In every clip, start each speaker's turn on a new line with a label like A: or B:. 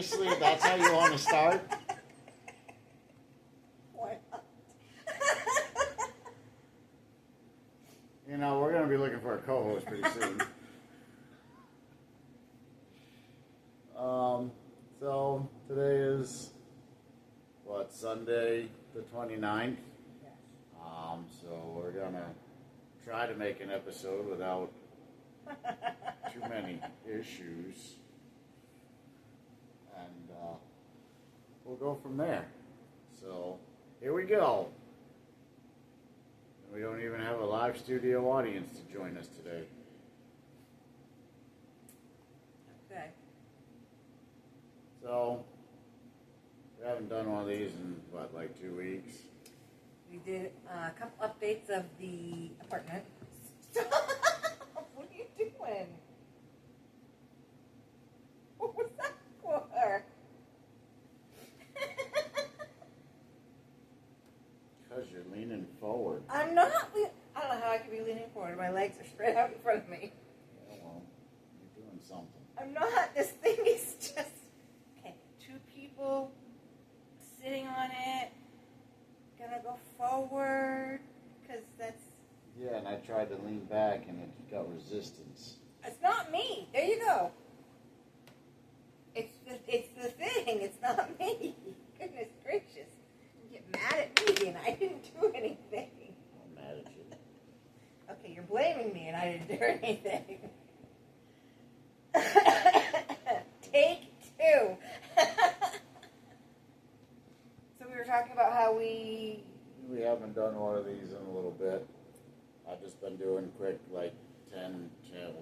A: Seriously? That's how you want to start?
B: Why not?
A: You know, we're going to be looking for a co-host pretty soon. So today is, Sunday the 29th?
B: Yes.
A: So we're going to try to make an episode without too many issues. And we'll go from there. So here we go. We don't even have a live studio audience to join us today.
B: Okay.
A: So we haven't done one of these in, 2 weeks?
B: We did a couple updates of the apartment. Stop! What are you doing? What was that for?
A: Because you're leaning forward.
B: I'm not. I don't know how I could be leaning forward. My legs are spread out in front of me.
A: Yeah, well, you're doing something.
B: I'm not. This thing is just okay. 2 people sitting on it. Gonna go forward because that's.
A: Yeah, and I tried to lean back and it got resistance.
B: It's not me. There you go. It's the thing. It's not me. Goodness gracious. You get mad at me and I didn't do anything.
A: I'm mad at you.
B: Okay, you're blaming me and I didn't do anything. Take 2. So we were talking about how we
A: haven't done one of these in a little bit. I've just been doing quick, 10,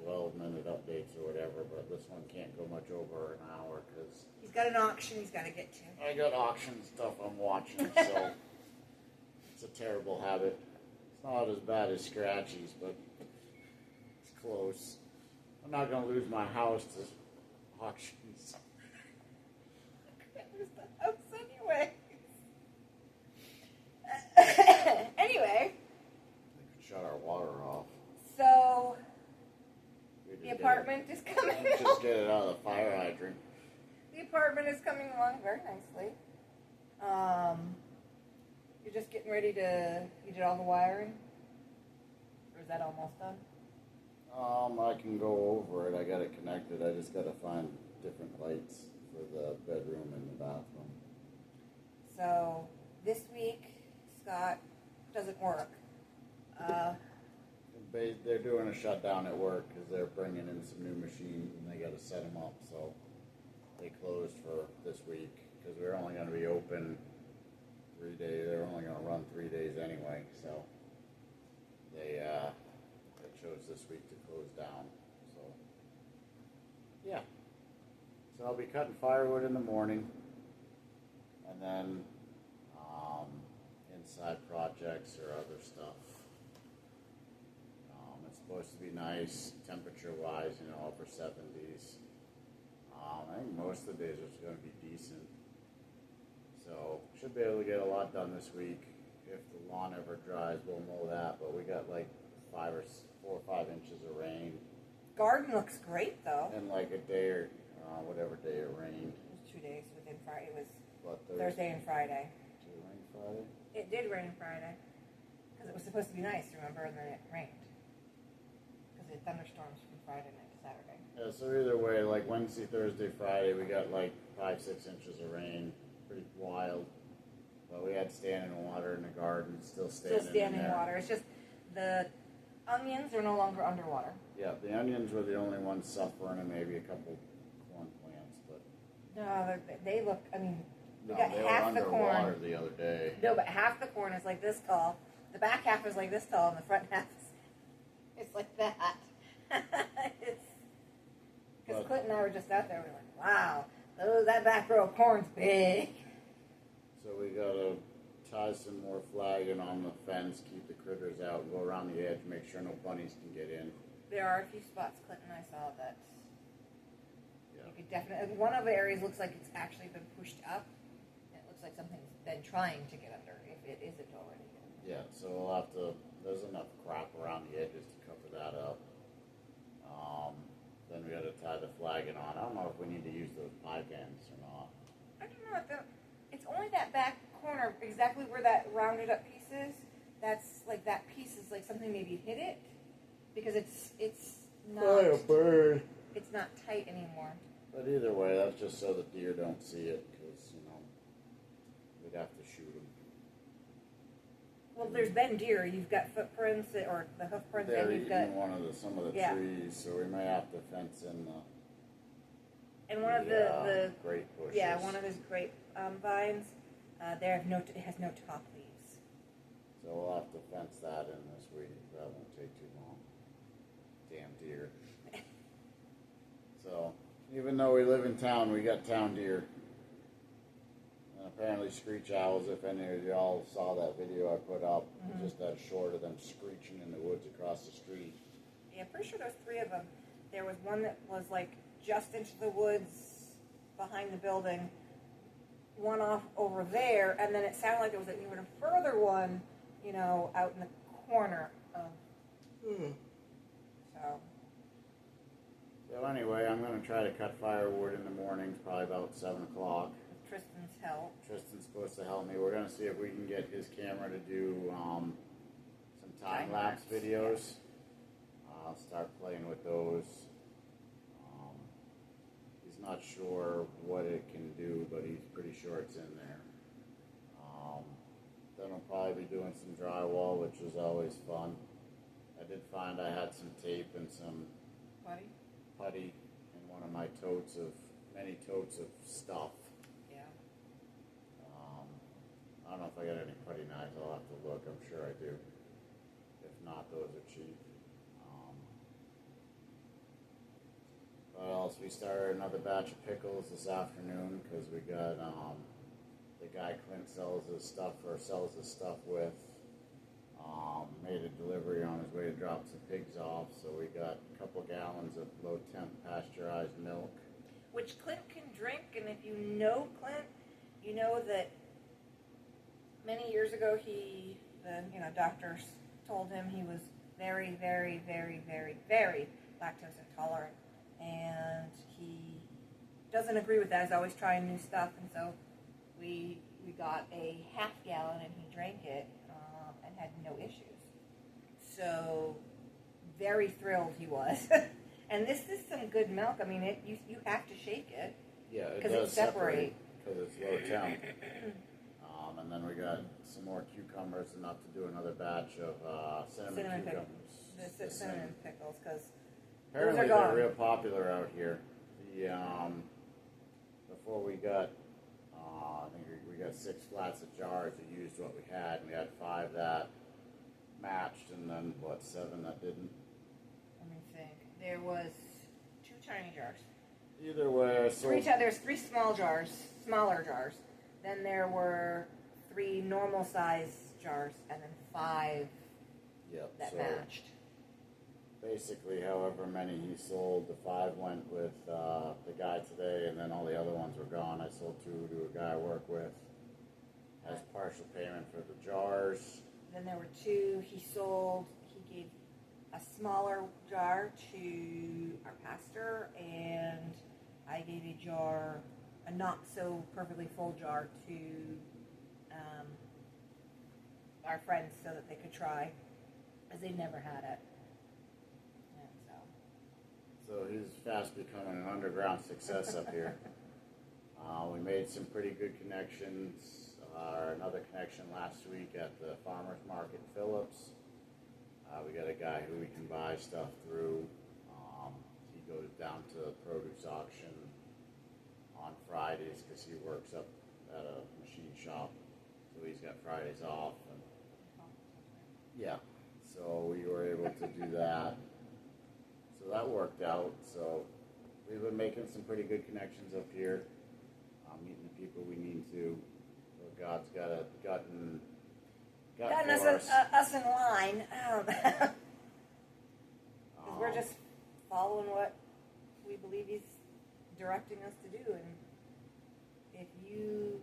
A: 12-minute updates or whatever, but this one can't go much over an hour because
B: he's got an auction he's got to get to.
A: I got auction stuff I'm watching, so it's a terrible habit. It's not as bad as Scratchy's, but it's close. I'm not going to lose my house to auctions.
B: Where's the house anyway? Anyway.
A: We could shut our water off.
B: So, the apartment is coming
A: Just
B: along.
A: get it out of the fire hydrant.
B: The apartment is coming along very nicely. You're just getting ready to, you did all the wiring? Or is that almost done?
A: I can go over it. I got it connected. I just got to find different lights for the bedroom and the bathroom.
B: So, this week, Scott doesn't work.
A: They're doing a shutdown at work because they're bringing in some new machines and they got to set them up. So they closed for this week because we're only going to be open 3 days. They're only going to run 3 days anyway. So they chose this week to close down. So yeah. So I'll be cutting firewood in the morning and then inside projects or other stuff. It's supposed to be nice temperature-wise, upper 70s. I think most of the days are going to be decent. So, should be able to get a lot done this week. If the lawn ever dries, we'll mow that. But we got 4 or 5 inches of rain.
B: Garden looks great, though.
A: And a day or whatever day it rained.
B: It was 2 days within Friday. It was
A: Thursday?
B: Thursday and Friday.
A: Did it rain Friday?
B: It did rain Friday. Because it was supposed to be nice, remember? And then it rained. Because it had thunderstorms from Friday night to Saturday.
A: Yeah, so either way, Wednesday, Thursday, Friday, we got 5-6 inches of rain. Pretty wild. But we had standing water in the garden, still standing in there.
B: Water. It's just the onions are no longer underwater.
A: Yeah, the onions were the only ones suffering and maybe a couple corn plants, but
B: No, they look, we
A: no,
B: got
A: they
B: half
A: were
B: the
A: underwater
B: corn.
A: the other day.
B: No, but half the corn is like this tall. The back half is like this tall, and the front half is like that. Because Clint and I were just out there, we were like, wow, that back row of corn's big.
A: So we gotta tie some more flagging on the fence, keep the critters out, go around the edge, make sure no bunnies can get in.
B: There are a few spots Clint and I saw that
A: Yeah.
B: you could definitely. One of the areas looks like it's actually been pushed up. It looks like something's been trying to get under, if it isn't already.
A: Yeah, so we'll have to, there's enough crap around the edges to cover that up. Then we gotta tie the flagging on. I don't know if we need to use those pipe ends or not.
B: only that back corner, exactly where that rounded up piece is. That's like that piece is like something maybe hit it because it's not
A: bird.
B: it's not tight anymore.
A: But either way, that's just so the deer don't see it, because, we'd have to shoot them.
B: Well, there's been deer. You've got footprints or the hoof prints,
A: They're
B: and you've got
A: eating some of the
B: Yeah.
A: trees, so we may have to fence in
B: and one of the
A: grape bushes.
B: yeah, one of those grape vines. It has no top leaves.
A: So we'll have to fence that in this week. That won't take too long. Damn deer. So, even though we live in town, we got town deer. And apparently screech owls, if any of y'all saw that video I put up, just that short of them screeching in the woods across the street.
B: Yeah, pretty sure there's 3 of them. There was one that was like just into the woods behind the building, one off over there, and then it sounded like there was an even further one, out in the corner of.
A: So anyway, I'm going to try to cut firewood in the mornings, probably about 7 o'clock.
B: With Tristan's help.
A: Tristan's supposed to help me. We're going to see if we can get his camera to do some time-lapse videos. I'll start playing with those. He's not sure what it can do, but he's pretty sure it's in there. Then I'll probably be doing some drywall, which is always fun. I did find I had some tape and some putty in one of my many totes of stuff.
B: Yeah.
A: I don't know if I got any putty knives. I'll have to look. I'm sure I do. If not, those are cheap. What else? We started another batch of pickles this afternoon because we got the guy Clint sells his stuff with. Made a delivery on his way to drop some pigs off, so we got a couple gallons of low temp pasteurized milk.
B: Which Clint can drink, and if you know Clint, you know that many years ago doctors told him he was very, very, very, very, very lactose intolerant, and he doesn't agree with that. He's always trying new stuff, and so we got a half gallon, and he drank it and had no issues. So very thrilled he was. And this is some good milk. I mean, you have to shake it.
A: Yeah, it
B: does
A: does
B: separate
A: because it's low temp. And then we got some more cucumbers, enough to do another batch of cinnamon cucumbers.
B: The cinnamon pickles, because
A: apparently
B: those are gone.
A: they're real popular out here. Before we got, I think we got 6 flats of jars that used what we had, and we had 5 that matched, and then 7 that didn't.
B: Let me think. There was 2 tiny jars.
A: Either way,
B: There's 3 smaller jars. Then there were 3 normal size jars, and then 5 that matched.
A: Basically, however many he sold, the 5 went with the guy today, and then all the other ones were gone. I sold 2 to a guy I work with as partial payment for the jars.
B: Then there were 2 he sold. He gave a smaller jar to our pastor, and I gave a not so perfectly full jar to our friends so that they could try, as they never had it. And
A: so he's fast becoming an underground success up here. We made some pretty good connections. Another connection last week at the farmer's market in Phillips. We got a guy who we can buy stuff through. He goes down to the produce auction on Fridays because he works up at a machine shop, so he's got Fridays off. And yeah, so we were able to do that. So that worked out. So we've been making some pretty good connections up here, meeting the people we need to. So God's gotten
B: us in line. Because we're just following what we believe He's directing us to do, and if you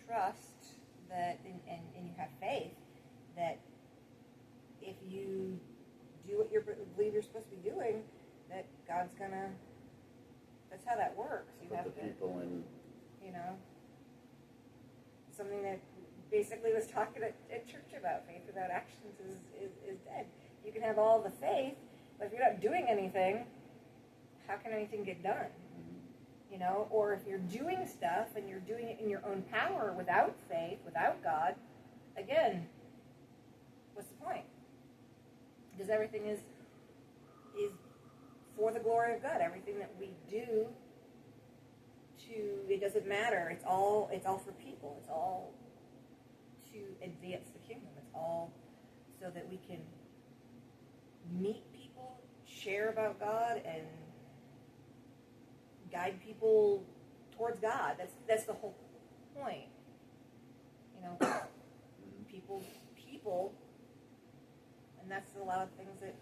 B: trust that, and you have faith that if you do what you believe you're supposed to be doing, that God's gonna. That's how that works. You
A: put
B: have
A: the
B: to,
A: people in.
B: something that basically was talking at church about. Faith without actions is dead. You can have all the faith, but if you're not doing anything, how can anything get done? You know, or if you're doing stuff and you're doing it in your own power without faith, without God, again, what's the point? Because everything is for the glory of God. Everything that we do, it doesn't matter. It's all for people. It's all to advance the kingdom. It's all so that we can meet people, share about God, and guide people towards God. That's the whole point. You know, people, and that's a lot of things that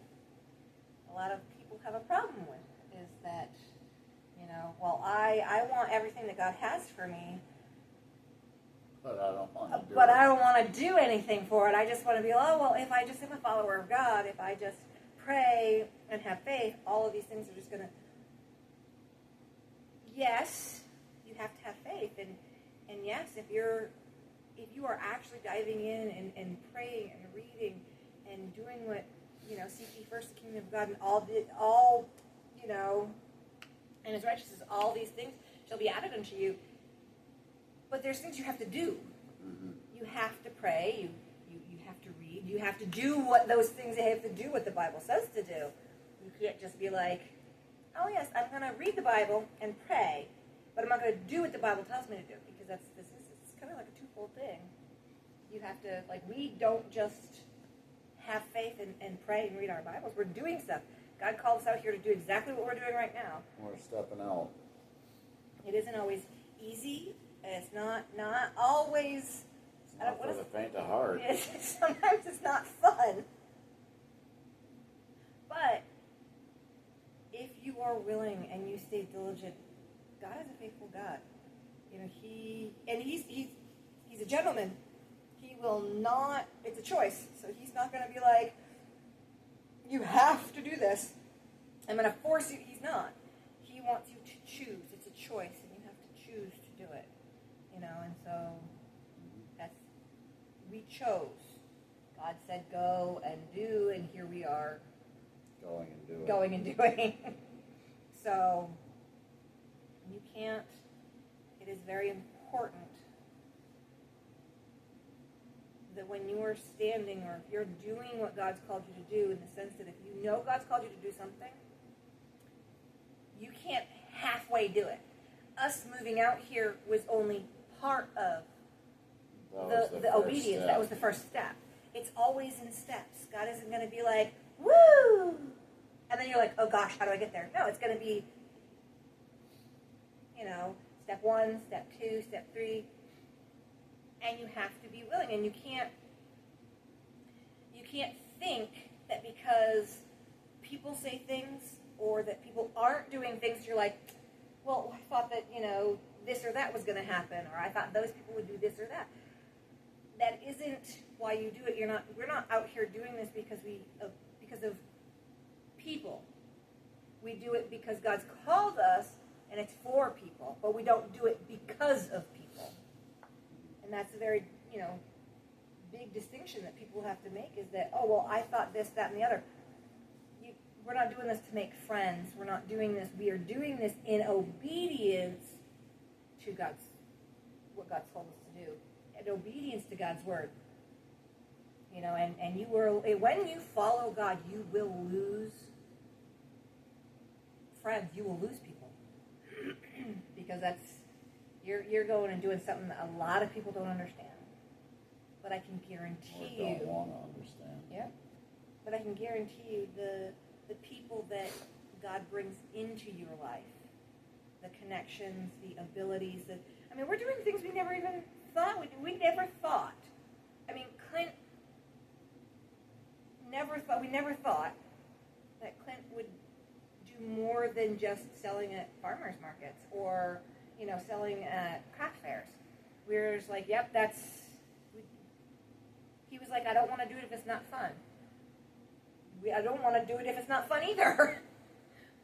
B: a lot of people have a problem with, is that, you know, well, I want everything that God has for me,
A: But I don't want to do
B: but
A: it.
B: I don't want to do anything for it. I just want to be, oh, well, if I just am a follower of God, if I just pray and have faith, all of these things are just going to... Yes, you have to have faith, and yes, if you are actually diving in and praying and reading and doing what, you know, seek ye first the kingdom of God, and all you know, and His righteousness, all these things shall be added unto you. But there's things you have to do.
A: Mm-hmm.
B: You have to pray. You have to read. You have to do what those things have to do, what the Bible says to do. You can't just be like, oh yes, I'm going to read the Bible and pray, but I'm not going to do what the Bible tells me to do, because it's kind of like a twofold thing. You have to, like, we don't just have faith and pray and read our Bibles. We're doing stuff. God called us out here to do exactly what we're doing right now.
A: We're stepping out.
B: It isn't always easy. It's not always...
A: It's not for the faint of heart.
B: Sometimes it's not fun. But if you are willing and you stay diligent, God is a faithful God. You know, he's a gentleman. He will not... It's a choice. So He's not going to be like, you have to do this. I'm going to force you. He's not. He wants you to choose. It's a choice, and you have to choose to do it. You know, and so we chose. God said go and do, and here we are. Going and doing. So, you can't, it is very important that when you are standing, or if you're doing what God's called you to do, in the sense that if you know God's called you to do something, you can't halfway do it. Us moving out here was only part of the obedience. That was the first step. It's always in steps. God isn't going to be like, woo! And then you're like, oh gosh, how do I get there? No, it's going to be, you know, step 1, step 2, step 3. And you have to be willing. And you can't think that because people say things or that people aren't doing things, you're like, well, I thought that, you know, this or that was going to happen, or I thought those people would do this or that. That isn't why you do it. We're not out here doing this because of people. We do it because God's called us, and it's for people. But we don't do it because of people. And that's a very, you know, big distinction that people have to make, is that, oh, well, I thought this, that, and the other. We're not doing this to make friends. We're not doing this. We are doing this in obedience to what God's told us to do. In obedience to God's word. You know, and when you follow God, you will lose friends. You will lose people. Because you're going and doing something that a lot of people don't understand. But I can guarantee you...
A: Or don't want to understand.
B: Yeah. But I can guarantee you the people that God brings into your life, the connections, the abilities, we're doing things we never even thought we'd do. We never thought. I mean, Clint we never thought that Clint would do more than just selling at farmers markets or, you know, selling at craft fairs. We were just like, yep, he was like, I don't want to do it if it's not fun. I don't want to do it if it's not fun either.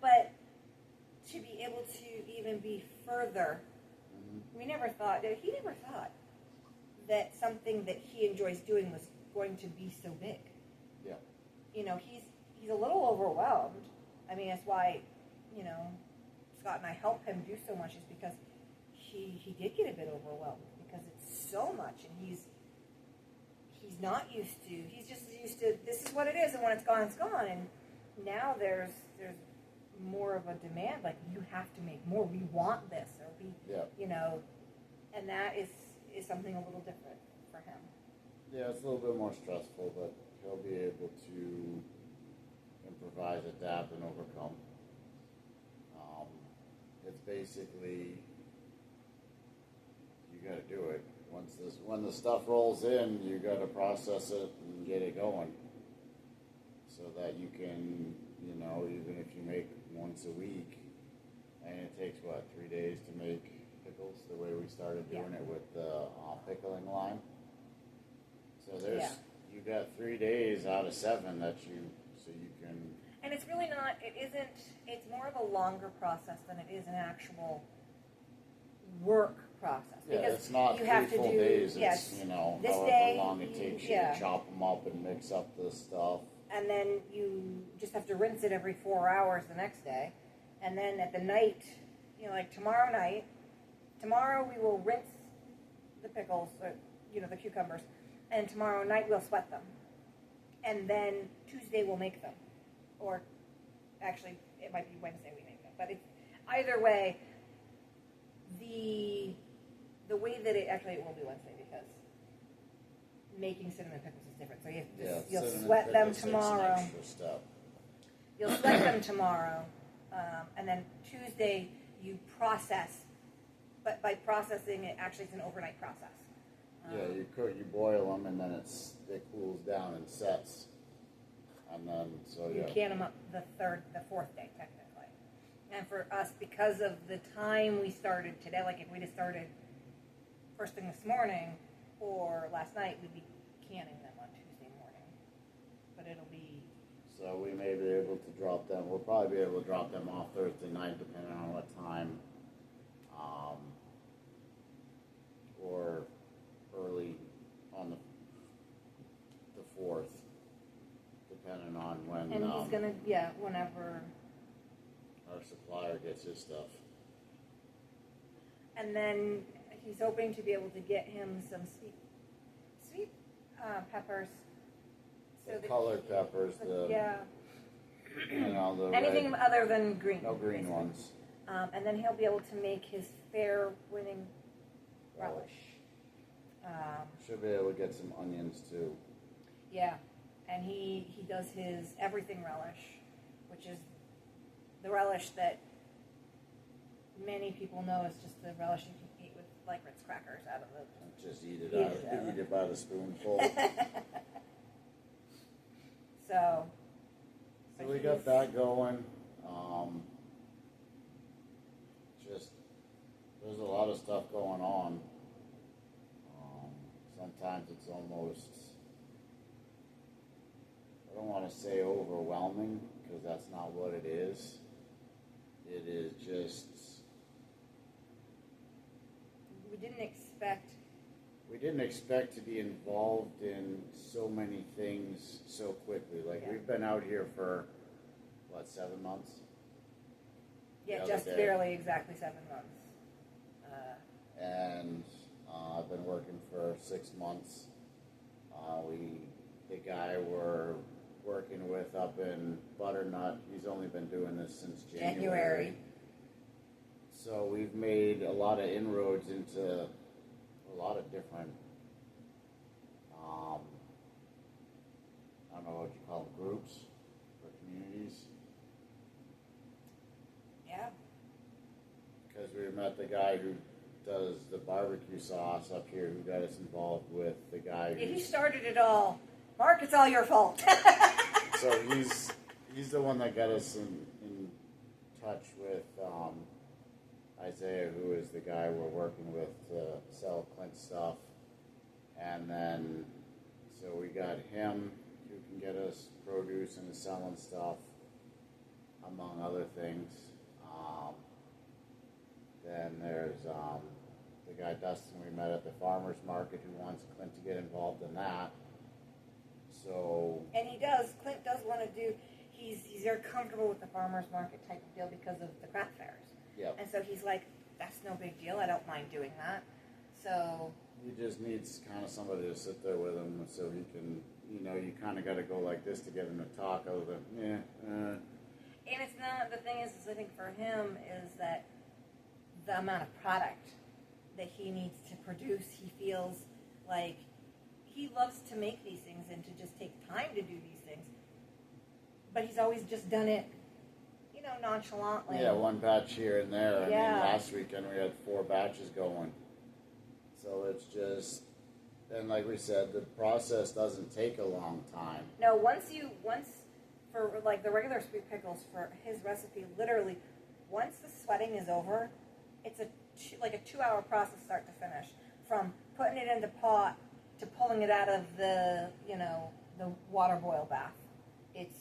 B: But to be able to even be further, we never thought, he never thought that something that he enjoys doing was going to be so big.
A: Yeah.
B: You know, he's a little overwhelmed. I mean, that's why, you know, Scott and I help him do so much is because he did get a bit overwhelmed because it's so much, and he's not used to. He's just used to this is what it is, and when it's gone, it's gone. And now there's more of a demand, like you have to make more. We want this, or you know, and that is something a little different for him.
A: Yeah, it's a little bit more stressful, but he'll be able to improvise, adapt, and overcome. It's basically you got to do it. When the stuff rolls in, you got to process it and get it going, so that you can, you know, even if you make once a week, and it takes 3 days to make pickles, the way we started doing it with the pickling line. So you got 3 days out of 7 that you can.
B: And it's really not. It isn't. It's more of a longer process than it is an actual work process.
A: Yeah,
B: because
A: it's not
B: you
A: 3
B: have to
A: full
B: do,
A: days.
B: Yes,
A: It's, you know,
B: this
A: however
B: day,
A: long it takes you to chop them up and mix up the stuff.
B: And then you just have to rinse it every 4 hours the next day. And then at the night, you know, like tomorrow we will rinse the pickles, or, you know, the cucumbers, and tomorrow night we'll sweat them. And then Tuesday we'll make them. Or actually, it might be Wednesday we make them. But either way, the way that it will be Wednesday because making cinnamon pickles is different. So you'll sweat them tomorrow. You'll sweat them tomorrow, and then Tuesday you process. But by processing it, actually it's an overnight process.
A: You boil them, and then it cools down and sets, and then
B: you can them up the 4th day technically. And for us, because of the time we started today, like if we just started first thing this morning or last night, we'd be canning them on Tuesday morning. But it'll be.
A: So we may be able to drop them. We'll probably be able to drop them off Thursday night, depending on what time, or early on the 4th, depending on when.
B: And he's gonna whenever.
A: Our supplier gets his stuff.
B: And then he's hoping to be able to get him some sweet peppers.
A: So the colored peppers,
B: anything
A: red,
B: other than green.
A: No green
B: basically.
A: ones.
B: And then he'll be able to make his fair winning relish.
A: Should be able to get some onions too.
B: Yeah, and he does his everything relish, which is the relish that many people know is just the relish you can eat with like Ritz crackers out of the.
A: Just eat it by the spoonful.
B: So
A: we got that going. Just there's a lot of stuff going on. Sometimes it's almost, I don't want to say overwhelming, because that's not what it is. It is just.
B: We didn't expect
A: to be involved in so many things so quickly. We've been out here for, 7 months?
B: Yeah, just barely exactly 7 months.
A: And I've been working for 6 months. The guy we're working with up in Butternut, he's only been doing this since January. So we've made a lot of inroads into a lot of different, I don't know what you call them, groups or communities.
B: Yeah.
A: Because we met the guy who does the barbecue sauce up here, who got us involved with the guy who.
B: He started it all. Mark, it's all your fault.
A: So he's the one that got us in touch with Isaiah, who is the guy we're working with to sell Clint stuff. And then, so we got him who can get us produce and selling stuff, among other things. Then there's the guy Dustin we met at the farmer's market who wants Clint to get involved in that. So.
B: And he does. Clint does want to do. He's very comfortable with the farmers market type of deal because of the craft fairs.
A: Yep.
B: And so he's like, that's no big deal. I don't mind doing that. So.
A: He just needs kind of somebody to sit there with him so he can, you kind of got to go like this to get him to talk other than,
B: And it's not, the thing is I think for him is that the amount of product that he needs to produce, he feels like he loves to make these things and to just take time to do these things. But he's always just done it, nonchalantly.
A: Yeah, one batch here and there.
B: Yeah.
A: I mean, last weekend we had 4 batches going. So it's just, and like we said, the process doesn't take a long time.
B: No, once for like the regular sweet pickles for his recipe, literally, once the sweating is over, it's a 2-hour process start to finish. From putting it in the pot to pulling it out of the water boil bath. It's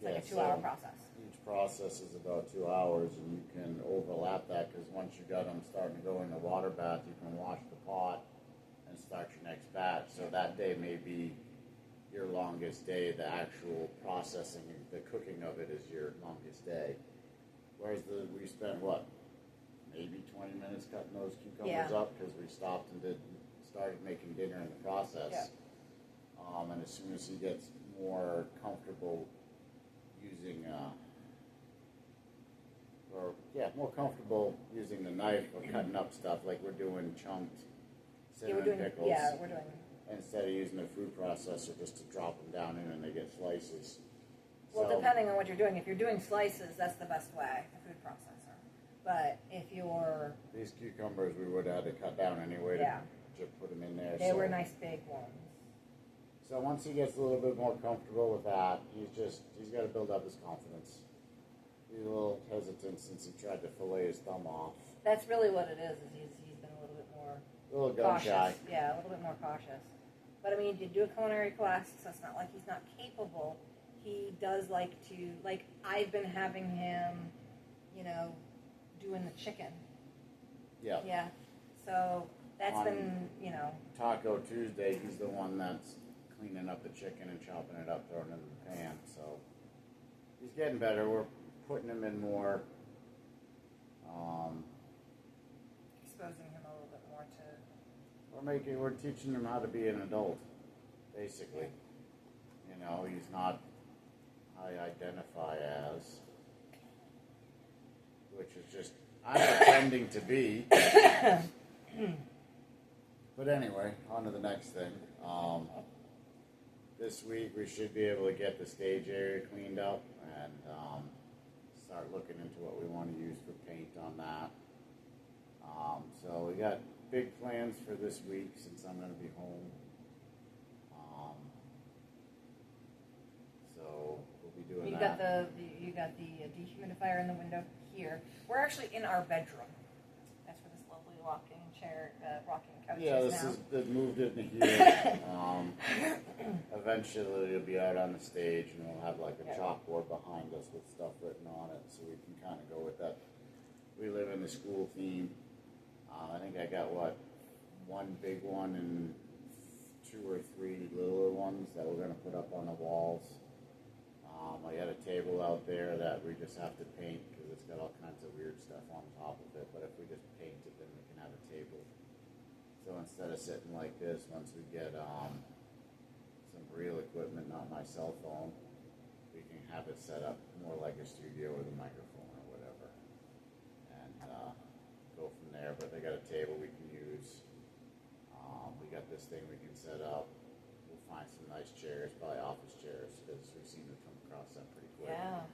B: like a 2-hour process.
A: Each process is about 2 hours, and you can overlap that because once you got them starting to go in the water bath, you can wash the pot and start your next batch. So that day may be your longest day. The actual processing, the cooking of it is your longest day. Whereas we spent maybe 20 minutes cutting those cucumbers up because we stopped and started making dinner in the process.
B: Yeah.
A: And as soon as he gets more comfortable using, the knife or cutting up stuff like we're doing chunked cinnamon pickles.
B: Yeah, we're doing.
A: Instead of using a food processor just to drop them down in and they get slices.
B: Well,
A: So,
B: depending on what you're doing. If you're doing slices, that's the best way, the food processor. But if you're...
A: these cucumbers we would have had to cut down anyway to put them in there.
B: They were nice big ones.
A: So once he gets a little bit more comfortable with that, he's got to build up his confidence. He's a little hesitant since he tried to fillet his thumb off.
B: That's really what it is he's been a little bit more
A: A little gun
B: cautious.
A: shy.
B: Yeah, a little bit more cautious. But I mean, you do a culinary class, so it's not like he's not capable. He does like to, I've been having him, doing the chicken.
A: Yeah.
B: Yeah. So that's
A: On
B: been,
A: Taco Tuesday, he's the one that's cleaning up the chicken and chopping it up, throwing it in the pan. So he's getting better. We're putting him in more.
B: exposing him a little bit more to.
A: We're teaching him how to be an adult, basically. He's not I identify as, which is just I'm pretending to be. But anyway, on to the next thing. This week we should be able to get the stage area cleaned up and start looking into what we want to use for paint on that. So we got big plans for this week since I'm going to be home. So we'll be doing that.
B: You got the dehumidifier in the window here. We're actually in our bedroom. That's where this lovely rocking couch
A: Yeah,
B: is
A: this
B: now.
A: is they moved it in here. Eventually it'll be out on the stage and we'll have like a chalkboard behind us with stuff written on it so we can kind of go with that. We live in the school theme. I think I got one big one and 2 or 3 littler ones that we're going to put up on the walls. I got a table out there that we just have to paint because it's got all kinds of weird stuff on top of it. But if we just paint it, then we can have a table. So instead of sitting like this, once we get some real equipment, not my cell phone, we can have it set up more like a studio with a microphone or whatever, and go from there. But they got a table we can use. We got this thing we can set up. We'll find some nice chairs, probably office chairs, because we seem to come across them pretty quick.
B: Yeah.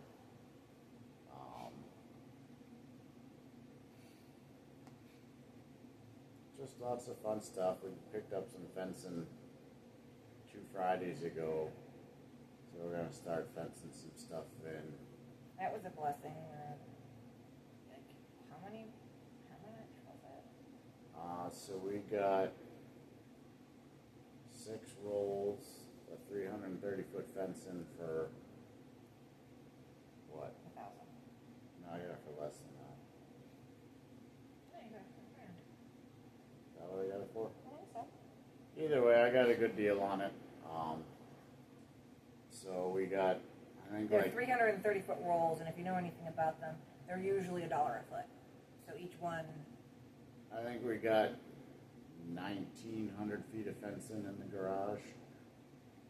A: Just lots of fun stuff. We picked up some fencing 2 Fridays ago, so we're gonna start fencing some stuff in.
B: That was a blessing. How much was it?
A: So we got 6 rolls of 330-foot fencing for what?
B: 1,000.
A: No, I got it for less than that.
B: No, you
A: either way, I got a good deal on it. So we got, I think
B: They're
A: like
B: 330-foot rolls, and if you know anything about them, they're usually $1 a foot. So each one,
A: I think we got 1,900 feet of fencing in the garage.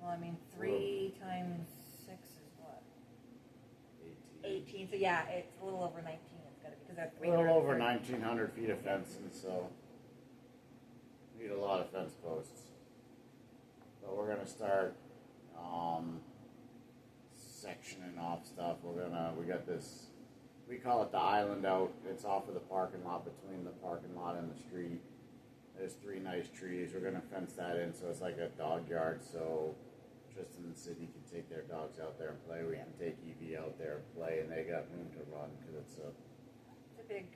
B: well, I mean, 3 times 6 is what?
A: 18.
B: 18. So yeah, it's a little over 19. It's got to be because they're
A: A little over
B: 330.
A: 1,900 feet of fencing, so need a lot of fence posts. But we're gonna start sectioning off stuff. We got this. We call it the island out. It's off of the parking lot, between the parking lot and the street. There's 3 nice trees. We're gonna fence that in, so it's like a dog yard. So Tristan and Sydney can take their dogs out there and play. We can take Evie out there and play, and they got room to run because it's a
B: big.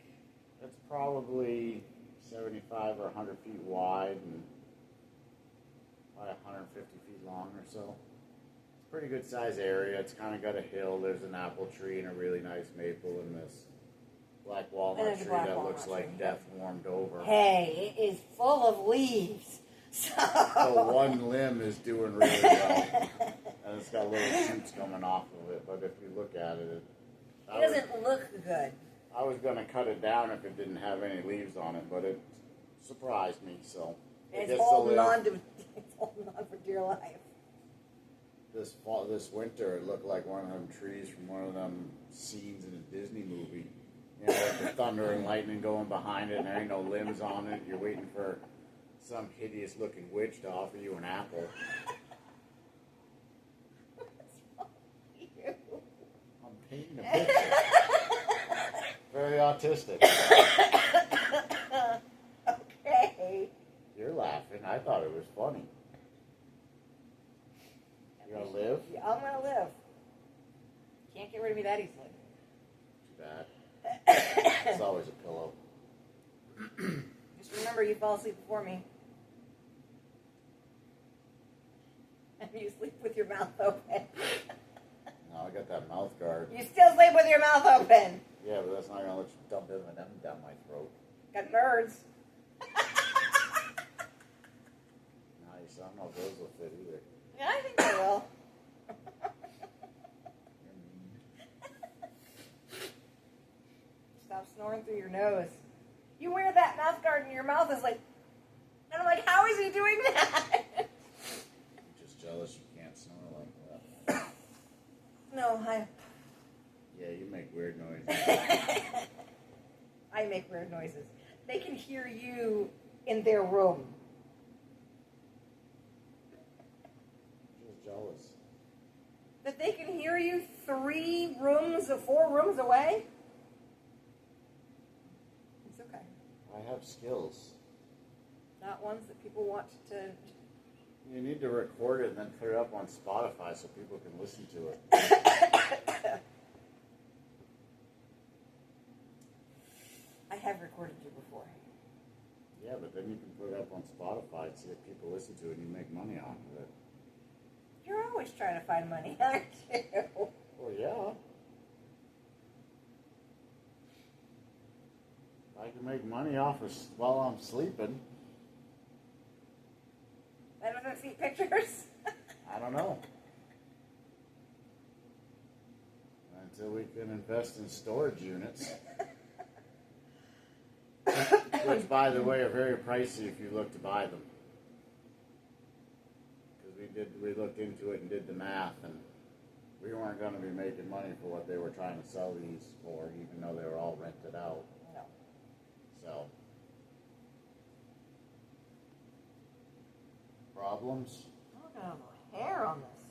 A: It's probably 75 or 100 feet wide and probably 150 feet long or so. It's a pretty good size area. It's kind of got a hill. There's an apple tree and a really nice maple and this black walnut tree that looks like death warmed over.
B: Hey, it is full of leaves. So
A: one limb is doing really well. And it's got little shoots coming off of it. But if you look at it,
B: it doesn't look good.
A: I was going to cut it down if it didn't have any leaves on it, but it surprised me, so
B: it's holding on for dear life.
A: This winter, it looked like one of them trees from one of them scenes in a Disney movie. You know, with the thunder and lightning going behind it, and there ain't no limbs on it. You're waiting for some hideous-looking witch to offer you an apple.
B: What's wrong with you?
A: I'm painting a picture. Very autistic.
B: Okay.
A: You're laughing. I thought it was funny. You gonna live?
B: Yeah, I'm gonna live. Can't get rid of me that easily.
A: Too bad. It's always a pillow.
B: Just remember, you fall asleep before me. And you sleep with your mouth open.
A: No, I got that mouth guard.
B: You still sleep with your mouth open.
A: Yeah, but that's not gonna let you dump M&M down my throat.
B: Got nerds.
A: Nice. I don't know if those will fit either.
B: Yeah, I think they will.
A: You're mean.
B: Stop snoring through your nose. You wear that mouth guard and your mouth is like, and I'm like, how is he doing that?
A: I'm just jealous you can't snore like that.
B: No,
A: Yeah, you make weird noises.
B: I make weird noises. They can hear you in their room.
A: I'm just jealous.
B: That they can hear you 4 rooms away? It's okay.
A: I have skills.
B: Not ones that people want to.
A: You need to record it and then put it up on Spotify so people can listen to it.
B: I have recorded you before.
A: Yeah, but then you can put it up on Spotify and see if people listen to it and you make money off of it.
B: You're always trying to find money, aren't you?
A: Well, yeah. If I can make money off of while I'm sleeping.
B: That doesn't see pictures.
A: I don't know. Until we can invest in storage units. Which, by the way, are very pricey if you look to buy them. Because we looked into it and did the math, and we weren't going to be making money for what they were trying to sell these for, even though they were all rented out.
B: No.
A: So, problems?
B: Look at all the hair on this.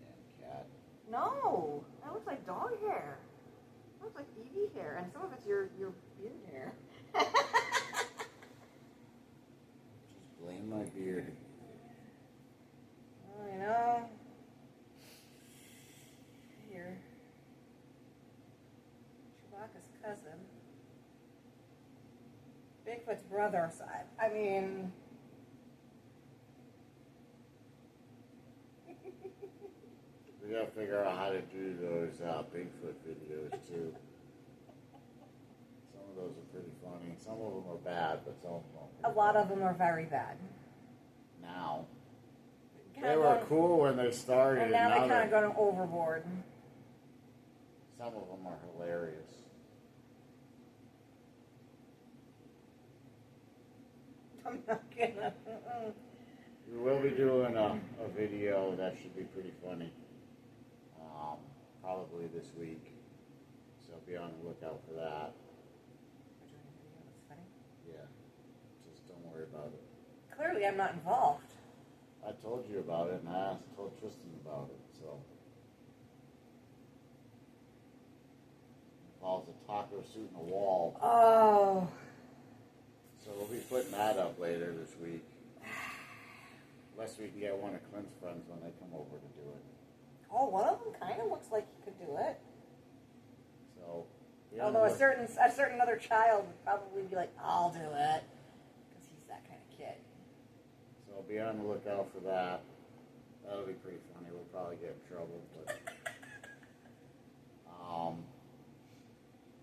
A: Damn cat.
B: No, that looks like dog hair. That looks like Evie hair, and some of it's your beard hair.
A: Just blame my beard.
B: Well, you know, here, Chewbacca's cousin, Bigfoot's brother side. I mean.
A: We gotta figure out how to do those Bigfoot videos too. Some of those are pretty funny. Some of them are bad, but some of them are
B: a lot of them are very bad.
A: Now.
B: Kinda
A: They were
B: going-
A: cool when they started.
B: And now they're kind
A: they're-
B: of going overboard.
A: Some of them are hilarious.
B: I'm not gonna.
A: We will be doing a video that should be pretty funny. Probably this week. So be on the lookout for that.
B: We're doing a video that's funny.
A: Yeah. Just don't worry about it.
B: Clearly, I'm not involved.
A: I told you about it and I told Tristan about it, so. Involves a taco suit and a wall.
B: Oh.
A: So we'll be putting that up later this week. Unless we can get one of Clint's friends when they come over to do it.
B: Oh, one of them kind of looks like he could do it.
A: So,
B: Although a certain other child would probably be like, "I'll do it," because he's that kind of kid.
A: So be on the lookout for that. That'll be pretty funny. We'll probably get in trouble, but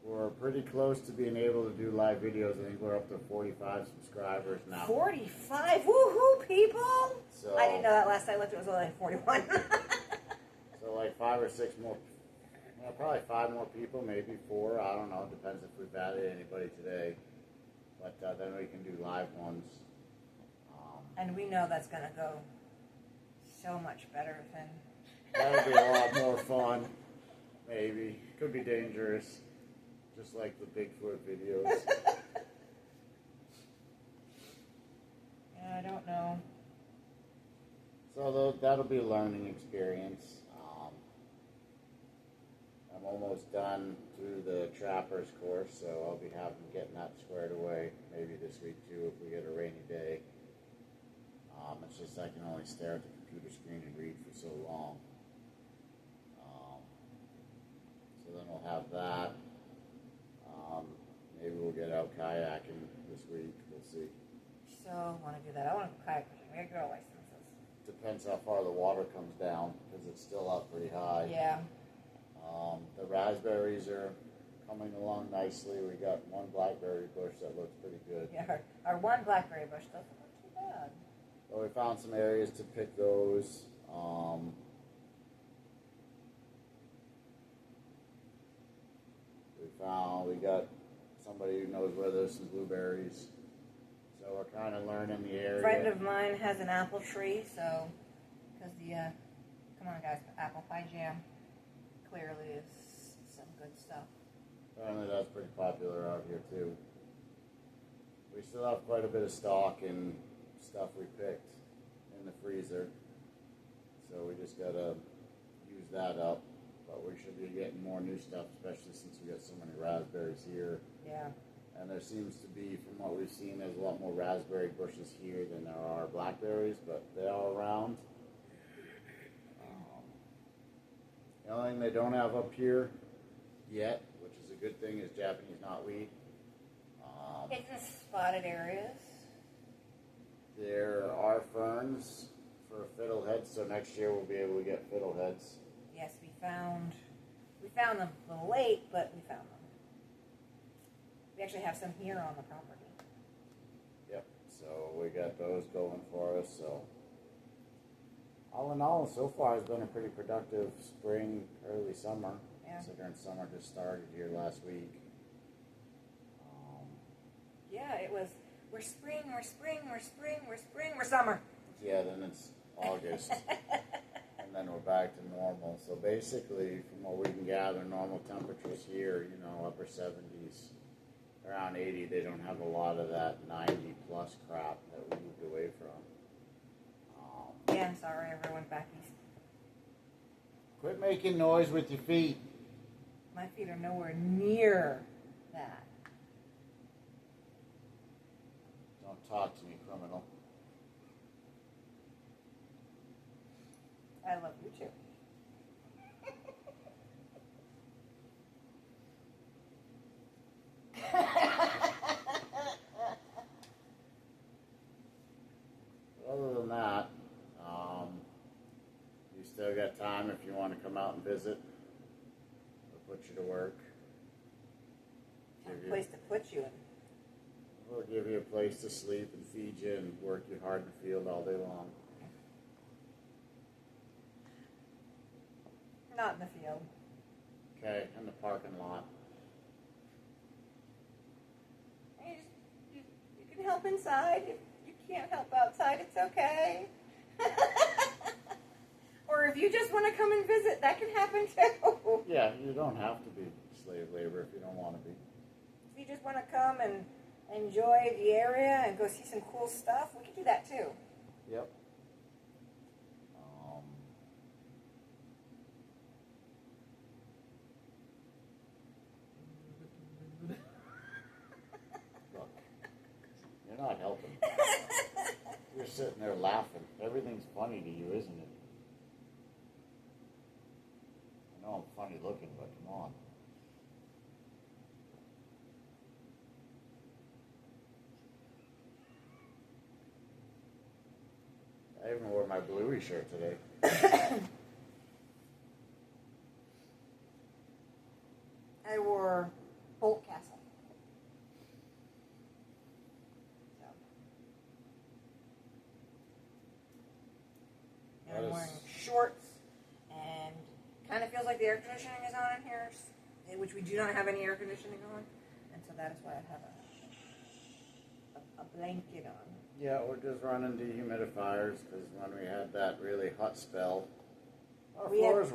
A: we're pretty close to being able to do live videos. I think we're up to 45 subscribers now.
B: 45, woohoo, people!
A: So
B: I didn't know that last time I looked. It was only 41.
A: So like 5 or 6 more. Probably 5 more people, maybe 4. I don't know. Depends if we've added anybody today. But then we can do live ones.
B: And we know that's gonna go so much better than.
A: That'll be a lot more fun. Maybe. Could be dangerous. Just like the Bigfoot videos.
B: Yeah, I don't know.
A: So that'll be a learning experience. I'm almost done through the Trappers course, so I'll be getting that squared away maybe this week too if we get a rainy day. It's just I can only stare at the computer screen and read for so long. So then we'll have that. Maybe we'll get out kayaking this week. We'll see.
B: So I want to do that. I want to go kayak fishing. We gotta get our licenses.
A: Depends how far the water comes down because it's still up pretty high.
B: Yeah.
A: The raspberries are coming along nicely. We got one blackberry bush that looks pretty good.
B: Yeah. Our one blackberry bush doesn't look too bad.
A: But we found some areas to pick those. We got somebody who knows where there's some blueberries. So we're kind of learning the area.
B: A friend of mine has an apple tree, so because come on guys, apple pie jam clearly is some good stuff.
A: Apparently that's pretty popular out here too. We still have quite a bit of stock and stuff we picked in the freezer. So we just gotta use that up. But we should be getting more new stuff, especially since we got so many raspberries here.
B: Yeah.
A: And there seems to be, from what we've seen, there's a lot more raspberry bushes here than there are blackberries, but they are around. The only thing they don't have up here yet, which is a good thing, is Japanese knotweed.
B: It's in spotted areas.
A: There are ferns for fiddleheads, so next year we'll be able to get fiddleheads.
B: Yes, we found them a little late, but we found them. We actually have some here on the property.
A: Yep, so we got those going for us. So all in all, so far it's been a pretty productive spring, early summer.
B: Yeah.
A: Considering summer just started here last week.
B: Yeah, it was. We're spring, we're spring, we're spring, we're spring, we're summer.
A: Yeah, then it's August. And then we're back to normal. So basically, from what we can gather, normal temperatures here, upper 70s, around 80. They don't have a lot of that 90 plus crap that we moved away from.
B: Yeah, I'm sorry, everyone back east.
A: Quit making noise with your feet.
B: My feet are nowhere near that.
A: Don't talk to me, criminal.
B: I love you too.
A: Other than that, you still got time if you want to come out and visit. We'll put you to work.
B: Have a place to put you in.
A: We'll give you a place to sleep and feed you and work you hard in the field all day long.
B: Not in the field.
A: Okay, in the parking lot.
B: You can help inside. If you can't help outside, it's okay. Or if you just want to come and visit, that can happen too.
A: Yeah, you don't have to be slave labor if you don't want to be.
B: If you just want to come and enjoy the area and go see some cool stuff, we can do that too.
A: Yep. Look, you're not helping. You're sitting there laughing. Everything's funny to you, isn't it? I know I'm funny looking, but come on. I even wore my bluey shirt today.
B: I wore Bolt Castle. So. And I'm
A: That is-
B: wearing shorts, and kind of feels like the air conditioning is on in here, which we do not have any air conditioning on, and so that is why I have a blanket on.
A: Yeah, we're just running dehumidifiers because when we had that really hot spell, our
B: We had-
A: floors